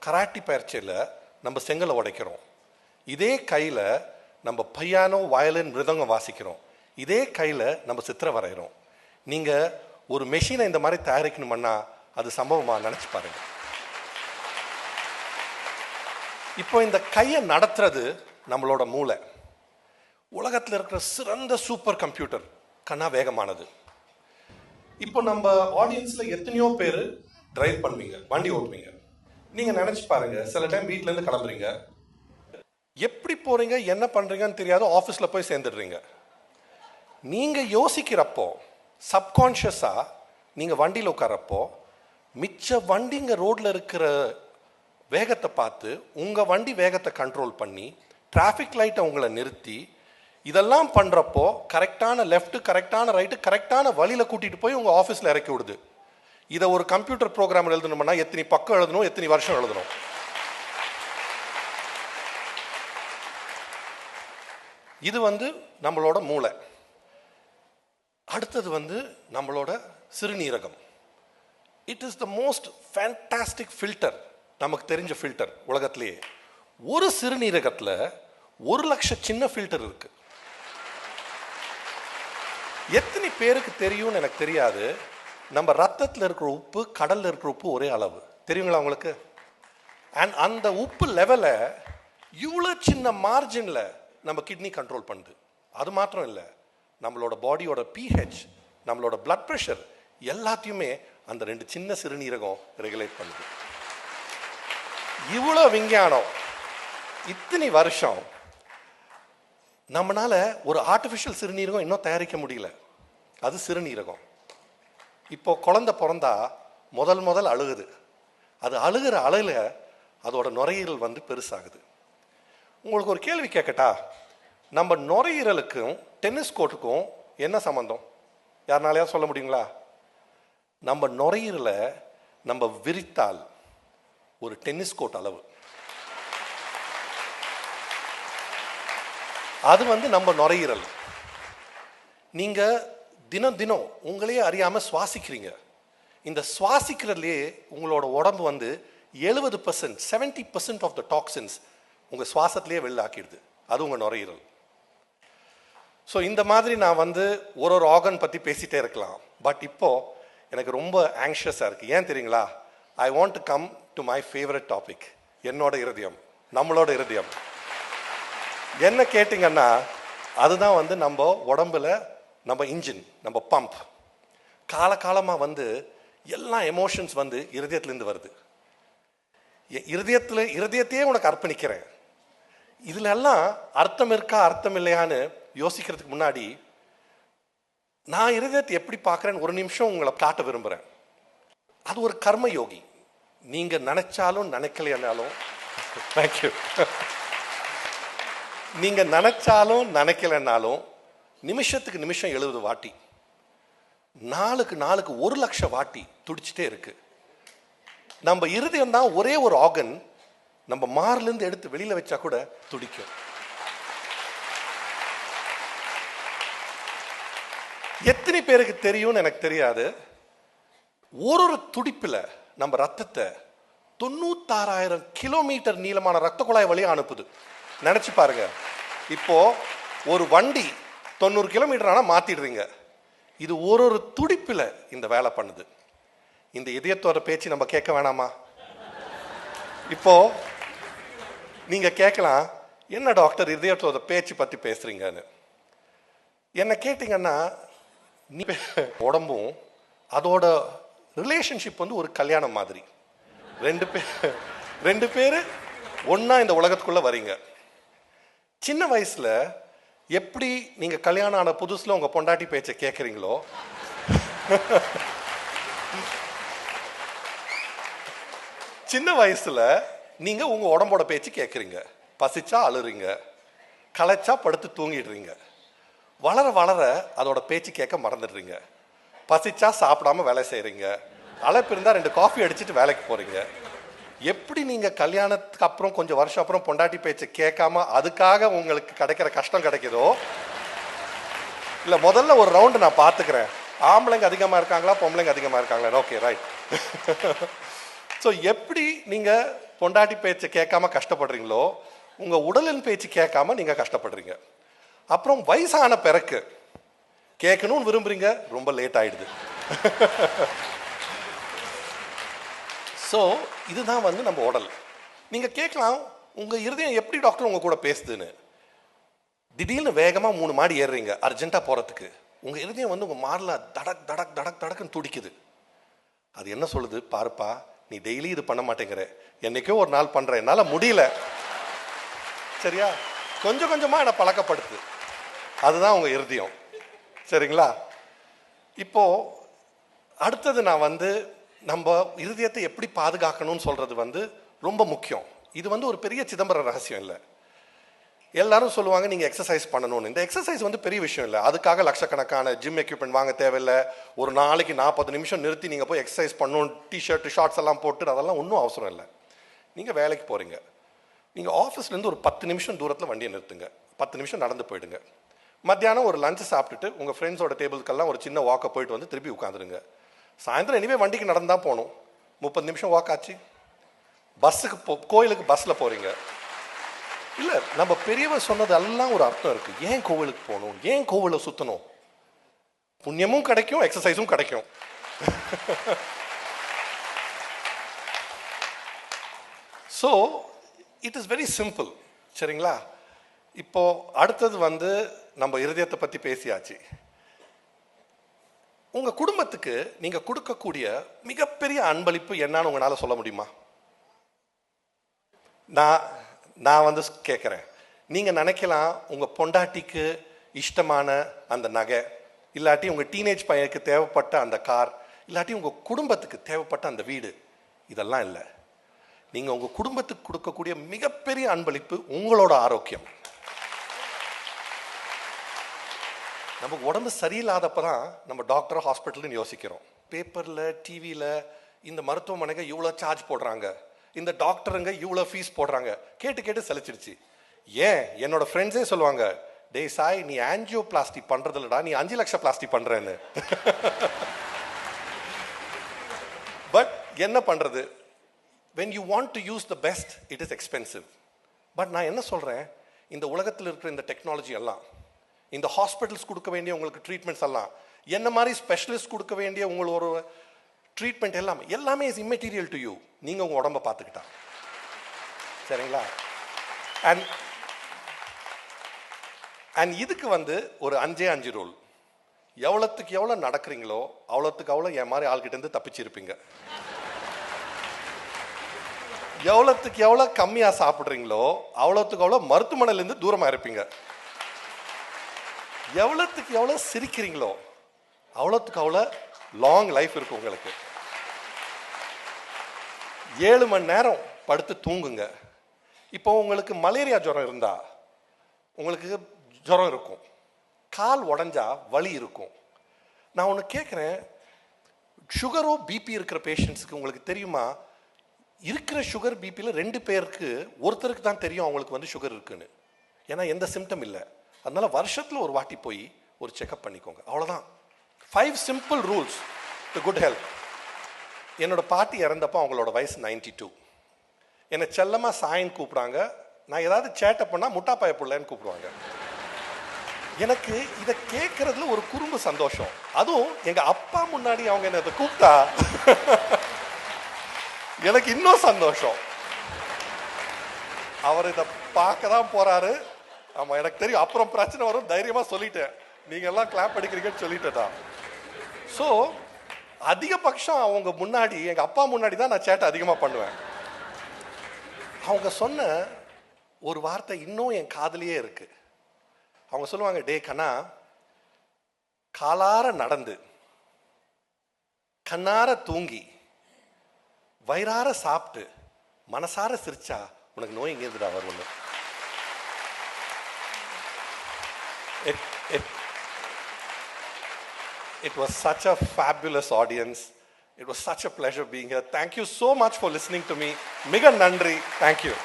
Karate பயிற்சியில் நம்ம செங்கலை உடைக்கிறோம், இதே கையில் நம்ம பையானோ வயலின் மிருதங்கம் வாசிக்கிறோம், இதே கையில் நம்ம சித்திரை வரைகிறோம். நீங்கள் ஒரு மெஷினை இந்த மாதிரி தயாரிக்கணுமன்னா அது சம்பவமாக நினச்சி பாருங்க. இப்போ இந்த கையை நடத்துறது நம்மளோட மூளை. உலகத்தில் இருக்கிற சிறந்த சூப்பர் கம்ப்யூட்டர் கண்ணா வேகமானது. இப்போ நம்ம ஆடியன்ஸில் எத்தனையோ பேர் டிரைவ் பண்ணுவீங்க, வண்டி ஓட்டுவீங்க. நீங்கள் நினச்சி பாருங்க, சில டைம் வீட்டிலேருந்து கிளம்புறீங்க, எப்படி போகிறீங்க என்ன பண்ணுறீங்கன்னு தெரியாது, ஆஃபீஸில் போய் சேர்ந்துடுறீங்க. நீங்கள் யோசிக்கிறப்போ சப்கான்ஷியஸாக நீங்கள் வண்டியில் உட்காரப்போ மிச்ச வண்டிங்க ரோட்டில் இருக்கிற வேகத்தை பார்த்து உங்கள் வண்டி வேகத்தை கண்ட்ரோல் பண்ணி டிராஃபிக் லைட்டை உங்களை நிறுத்தி இதெல்லாம் பண்ணுறப்போ கரெக்டான லெஃப்ட்டு கரெக்டான ரைட்டு கரெக்டான வழியில் கூட்டிகிட்டு போய் உங்கள் ஆஃபீஸில் இறக்கி விடுது. இதை ஒரு கம்ப்யூட்டர் ப்ரோக்ராம் எழுதணும்னா எத்தனை பக்கம் எழுதணும், எத்தனை வருஷம் எழுதணும். இது நம்மளோட மூளை. அடுத்தது நம்மளோட சிறுநீரகம். It is the most fantastic filter, நமக்கு தெரிஞ்ச ஃபில்டர் உலகத்திலேயே. ஒரு சிறுநீரகத்தில் 1,00,000 சின்ன ஃபில்டர் இருக்கு. எத்தனை பேருக்கு தெரியும்னு எனக்கு தெரியாது, நம்ம ரத்தத்தில் இருக்கிற உப்பு கடலில் இருக்கிற உப்பு ஒரே அளவு, தெரியுங்களா உங்களுக்கு? அண்ட் அந்த உப்பு லெவலை இவ்வளோ சின்ன மார்ஜினில் நம்ம கிட்னி கண்ட்ரோல் பண்ணுது. அது மாத்திரம் இல்லை, நம்மளோட பாடியோட பிஹெச், நம்மளோட பிளட் ப்ரெஷர் எல்லாத்தையுமே அந்த 2 சின்ன சிறுநீரகம் ரெகுலேட் பண்ணுது. இவ்வளோ விஞ்ஞானம், இத்தனை வருஷம் நம்மளால ஒரு ஆர்டிஃபிஷியல் சிறுநீரகம் இன்னும் தயாரிக்க முடியல. அது சிறுநீரகம். இப்போ குழந்தை பிறந்தா முதல் அழுகுது. அது அழுகிற அழுல அதோட நுரையீரல் பெருசாகுது. உங்களுக்கு ஒரு கேள்வி கேட்கட்டா? நம்ம நுரையீரலுக்கும் டென்னிஸ் கோர்ட்டுக்கும் என்ன சம்பந்தம்? யாருனாலையா சொல்ல முடியுங்களா? நம்ம நுரையீரலை நம்ம விரித்தால் ஒரு டென்னிஸ் கோர்ட் அளவு. அது நம்ம நுரையீரல். நீங்க தினம் உங்களையே அறியாம சுவாசிக்கிறீங்க. இந்த சுவாசிக்கிறதுலேயே உங்களோட உடம்பு 70% 70% ஆஃப் த டாக்ஸின்ஸ் உங்க சுவாசத்திலேயே வெளில ஆக்கிடுது. அது உங்க நுரையீரல். ஸோ இந்த மாதிரி நான் ஒரு ஆர்கன் பற்றி பேசிகிட்டே இருக்கலாம். பட் இப்போ எனக்கு ரொம்ப ஆங்ஷியஸாக இருக்குது. ஏன் தெரியுங்களா? I want to come to my favourite topic, என்னோட இருதயம், நம்மளோட இருதயம். என்ன கேட்டிங்கன்னா, அதுதான் நம்ம உடம்புல நம்ம இன்ஜின், நம்ம பம்ப். காலகாலமாக எல்லா எமோஷன்ஸ் இருதயத்துலேருந்து வருது. இருதயத்தையே உனக்கு அர்ப்பணிக்கிறேன். இதுல எல்லாம் அர்த்தம் இருக்கா அர்த்தம் இல்லையான்னு யோசிக்கிறதுக்கு முன்னாடி நான் இருதயத்தை எப்படி பார்க்குறேன்னு ஒரு நிமிஷம் உங்களை காட்ட விரும்புகிறேன். அது ஒரு கர்ம யோகி. நீங்கள் நினைச்சாலும் நினைக்கலையானாலும் தேங்க்யூ, நீங்கள் நினைச்சாலும் நினைக்கலைன்னாலும் நிமிஷத்துக்கு நிமிஷம் 70 வாட்டி, நாளுக்கு 1,00,000 வாட்டி துடிச்சிட்டே இருக்கு. நம்ம இருதயம் தான் ஒரே ஒரு ஆர்கன், நம்ம மார்லேருந்து எடுத்து வெளியில் வச்சா கூட துடிக்கும். எத்தனை பேருக்கு தெரியும்னு எனக்கு தெரியாது, ஒரு துடிப்பில் நம்ம ரத்தத்தை 96,000 கிலோமீட்டர் நீளமான ரத்த குழாய் வழியாக அனுப்புது. நினச்சி பாருங்க. இப்போ ஒரு வண்டி 90 கிலோமீட்டர் ஆனால் மாற்றிடுறீங்க. இது ஒரு துடிப்பில் இந்த வேலை பண்ணுது. இந்த இதயத்தோட பேச்சு நம்ம கேட்க வேணாமா? இப்போ நீங்க கேட்கலாம், என்ன டாக்டர் இதயத்தோட பேச்சு பத்தி பேசுறீங்கன்னு. என்ன கேட்டீங்கன்னா, நீ உடம்பும் அதோட ரிலேஷன்ஷிப் ஒரு கல்யாணம் மாதிரி. ரெண்டு பேர் ஒன்னா இந்த உலகத்துக்குள்ள வரீங்க. சின்ன வயசுல எப்படி நீங்க கல்யாணம் ஆன புதுசுல உங்க பொண்டாட்டி பேச்சை கேட்குறீங்களோ, சின்ன வயசுல நீங்க உங்க உடம்போட பேச்சு கேட்குறீங்க. பசிச்சா அழுறீங்க, களைச்சா படுத்து தூங்கிடுறீங்க. வளர வளர அதோட பேச்சு கேட்க மறந்துடுறீங்க. பசிச்சா சாப்பிடாம வேலை செய்கிறீங்க, அழைப்பு இருந்தால் 2 காஃபி அடிச்சுட்டு வேலைக்கு போகிறீங்க. எப்படி நீங்கள் கல்யாணத்துக்கு அப்புறம் கொஞ்சம் வருஷம் அப்புறம் பொண்டாட்டி பேச்சை கேட்காம அதுக்காக உங்களுக்கு கிடைக்கிற கஷ்டம் கிடைக்குதோ, இல்லை முதல்ல ஒரு ரவுண்டு நான் பார்த்துக்கிறேன், ஆம்பளைங்க அதிகமாக இருக்காங்களா பொம்பளைங்க அதிகமாக இருக்காங்களா, ஓகே ரைட். ஸோ எப்படி நீங்கள் பொண்டாட்டி பேச்சு கேட்காம கஷ்டப்படுறீங்களோ, உங்க உடலின் பேச்சு கேட்காம நீங்க கஷ்டப்படுறீங்க. அப்புறம் வயசான பிறகு கேட்கணும்னு விரும்புறீங்க, ரொம்ப லேட் ஆயிடுது. ஸோ இதுதான் வந்து நம்ம உடல். நீங்க கேட்கலாம், உங்க இருதயம் எப்படி டாக்டர் உங்க கூட பேசுதுன்னு. திடீர்னு வேகமா 3 மாடி ஏறுறீங்க அர்ஜென்ட்டா போறதுக்கு, உங்க இருதயம் வந்து உங்க மார்ல தடக் தடக் தடக் தடக்குன்னு துடிக்குது. அது என்ன சொல்லுது, பாருப்பா நீ டெய்லி இது பண்ண மாட்டேங்கிற, என்னைக்கோ ஒரு நாள் பண்ற, என்னால முடியல, சரியா, கொஞ்சம் கொஞ்சமா என்னை பழக்கப்படுத்து. அதுதான் உங்க இருதயம், சரிங்களா? இப்போ அடுத்தது நான் வந்து நம்ம இருதயத்தை எப்படி பாதுகாக்கணும்னு சொல்றது வந்து ரொம்ப முக்கியம். இது வந்து ஒரு பெரிய சிதம்பர ரகசியம் இல்லை. எல்லாரும் சொல்லுவாங்க நீங்க எக்ஸசைஸ் பண்ணணும்னு. இந்த எக்ஸசைஸ் வந்து பெரிய விஷயம் இல்லை. அதுக்காக லட்சக்கணக்கான ஜிம் எக்யூப்மெண்ட் வாங்க தேவையில்லை. ஒரு நாளைக்கு 40 நிமிஷம் நிறுத்தி நீங்க போய் எக்ஸசைஸ் பண்ணணும், டிஷர்ட் ஷார்ட்ஸ் எல்லாம் போட்டு அதெல்லாம் ஒன்றும் அவசரம் இல்லை. நீங்க வேலைக்கு போறீங்க, நீங்க ஆஃபீஸ்லேருந்து ஒரு 10 நிமிஷம் தூரத்தில் வண்டியை நிறுத்துங்க, 10 நிமிஷம் நடந்து போயிடுங்க. மத்தியானம் ஒரு லஞ்சு சாப்பிட்டுட்டு உங்க ஃப்ரெண்ட்ஸோட டேபிளுக்கெல்லாம் ஒரு சின்ன வாக்கை போயிட்டு வந்து திருப்பி உட்காந்துருங்க. சாயந்தரம் எனிவே வண்டிக்கு நடந்தா போகணும், 30 நிமிஷம் வாக் ஆச்சு. பஸ்ஸுக்கு கோயிலுக்கு பஸ்ஸில் போறீங்க. இல்லை, நம்ம பெரியவர் சொன்னது எல்லாம் ஒரு அர்த்தம் இருக்கு. ஏன் கோவிலுக்கு போகணும், ஏன் கோவிலை சுற்றணும்? புண்ணியமும் கிடைக்கும், எக்ஸசைஸும் கிடைக்கும். So it is very simple, சரிங்களா? இப்போ அடுத்தது வந்து நம்ம இருதயத்தை பற்றி பேசியாச்சு. உங்க குடும்பத்துக்கு நீங்க கொடுக்கக்கூடிய மிகப்பெரிய அன்பளிப்பு என்னன்னு உங்களால சொல்ல முடியுமா? நான் வந்து கேட்குறேன். நீங்கள் நினைக்கலாம் உங்கள் பொண்டாட்டிக்கு இஷ்டமான அந்த நகை, இல்லாட்டி உங்கள் டீனேஜ் பையனுக்கு தேவைப்பட்ட அந்த கார், இல்லாட்டி உங்கள் குடும்பத்துக்கு தேவைப்பட்ட அந்த வீடு. இதெல்லாம் இல்லை. நீங்கள் உங்கள் குடும்பத்துக்கு கொடுக்கக்கூடிய மிகப்பெரிய அன்பளிப்பு உங்களோட ஆரோக்கியம். நமக்கு உடம்பு சரியில்லாதப்ப தான் நம்ம டாக்டர் ஹாஸ்பிட்டல்னு யோசிக்கிறோம். பேப்பரில் டிவியில் இந்த மருத்துவமனைக்கு இவ்வளோ சார்ஜ் போடுறாங்க, இந்த டாக்டருங்க இவ்வளோ ஃபீஸ் போடுறாங்க, கேட்டு கேட்டு சலிச்சிருச்சு. ஏன் என்னோட ஃப்ரெண்ட்ஸே சொல்லுவாங்க, டே சாய் நீ ஆன்ஜியோ பிளாஸ்டி பண்றது இல்லடா, நீ 5 லட்சம் பிளாஸ்டி பண்றேன்னு. பட் என்ன பண்றது, when you want to use the best it is expensive. But நான் என்ன சொல்றேன், இந்த உலகத்தில் இருக்கிற இந்த டெக்னாலஜி எல்லாம், இந்த ஹாஸ்பிட்டல்ஸ் கொடுக்க வேண்டிய உங்களுக்கு ட்ரீட்மெண்ட்ஸ் எல்லாம், என்ன மாதிரி ஸ்பெஷலிஸ்ட் கொடுக்க வேண்டிய உங்களோட ட்ரீட்மெண்ட் எல்லாமே இஸ் இம்மெட்டீரியல் டு யூ. நீங்க உங்க உடம்ப பார்த்துக்கிட்டா, சரிங்களா? அண்ட் இதுக்கு வந்து ஒரு 5 ரூல். எவ்வளோத்துக்கு எவ்வளோ நடக்கிறீங்களோ அவ்வளோத்துக்கு அவ்வளோ என் மாதிரி ஆள்கிட்ட இருந்து தப்பிச்சிருப்பீங்க. எவ்வளோத்துக்கு எவ்வளோ கம்மியாக சாப்பிட்றீங்களோ அவ்வளோத்துக்கு அவ்வளோ மருத்துவமனையிலேருந்து தூரமாக இருப்பீங்க. எவ்வளோத்துக்கு எவ்வளோ சிரிக்கிறீங்களோ அவ்வளோத்துக்கு அவ்வளோ லாங் லைஃப் இருக்கு உங்களுக்கு. 7 மணி நேரம் படுத்து தூங்குங்க. இப்போ உங்களுக்கு மலேரியா ஜுரம் இருந்தா உங்களுக்கு ஜுரம் இருக்கும், கால் உடஞ்சா வலி இருக்கும். நான் ஒன்று கேட்குறேன், சுகரோ பிபி இருக்கிற பேஷண்ட்ஸுக்கு உங்களுக்கு தெரியுமா, இருக்கிற சுகர் பிபியில் 2 பேருக்கு ஒருத்தருக்கு தான் தெரியும் அவங்களுக்கு வந்து சுகர் இருக்குன்னு. ஏன்னா எந்த சிம்டம் இல்லை. அதனால வருஷத்தில் ஒரு வாட்டி போய் ஒரு செக்அப் பண்ணிக்கோங்க, அவ்வளோதான். 5 simple rules to good health. என்னோட பாட்டி இறந்தப்போ அவங்களோட வயசு 92. என்னை செல்லமாக சாயின்னு கூப்பிடாங்க. நான் ஏதாவது சேட்டை பண்ணால் முட்டாப்பாய பிள்ளைன்னு கூப்பிடுவாங்க. எனக்கு இதை கேட்கறதுல ஒரு குறும்பு சந்தோஷம். அதுவும் எங்க அப்பா முன்னாடி அவங்க என்ன இதை கூப்பிட்டா எனக்கு இன்னும் சந்தோஷம். அவர் இதை பார்க்க தான் போறாரு. ஆமா எனக்கு தெரியும், அப்புறம் பிரச்சனை வரும், தைரியமா சொல்லிட்டேன், நீங்க எல்லாம் கிளாப் அடிக்கிறீங்கன்னு சொல்லிட்டேன். ஸோ அதிகபட்சம் அவங்க முன்னாடி, எங்க அப்பா முன்னாடி தான் நான் சேட்டை அதிகமா பண்ணுவேன். அவங்க சொன்ன ஒரு வார்த்தை இன்னும் என் காதலியே இருக்கு. அவங்க சொல்லுவாங்க, டே கண்ணா, காலார நடந்து கண்ணார தூங்கி வயிறார சாப்பிட்டு மனசார சிரிச்சா உனக்கு நோய் எங்கேருந்துடா வரும். It was such a fabulous audience. It was such a pleasure being here. Thank you so much for listening to me. Miga nandri. Thank you.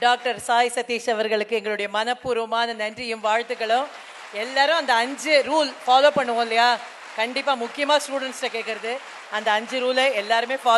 Doctor Sai Satish அவர்களுக்கு எங்களுடைய மனப்பூர்வமான நன்றியும் வாழ்த்துக்களும். எல்லாரும் அந்த 5 ரூல் ஃபாலோ பண்ணுவோம் இல்லையா? கண்டிப்பாக முக்கியமாக ஸ்டூடெண்ட்ஸ்கிட்ட கேட்குறது, அந்த 5 ரூலை எல்லாருமே ஃபாலோ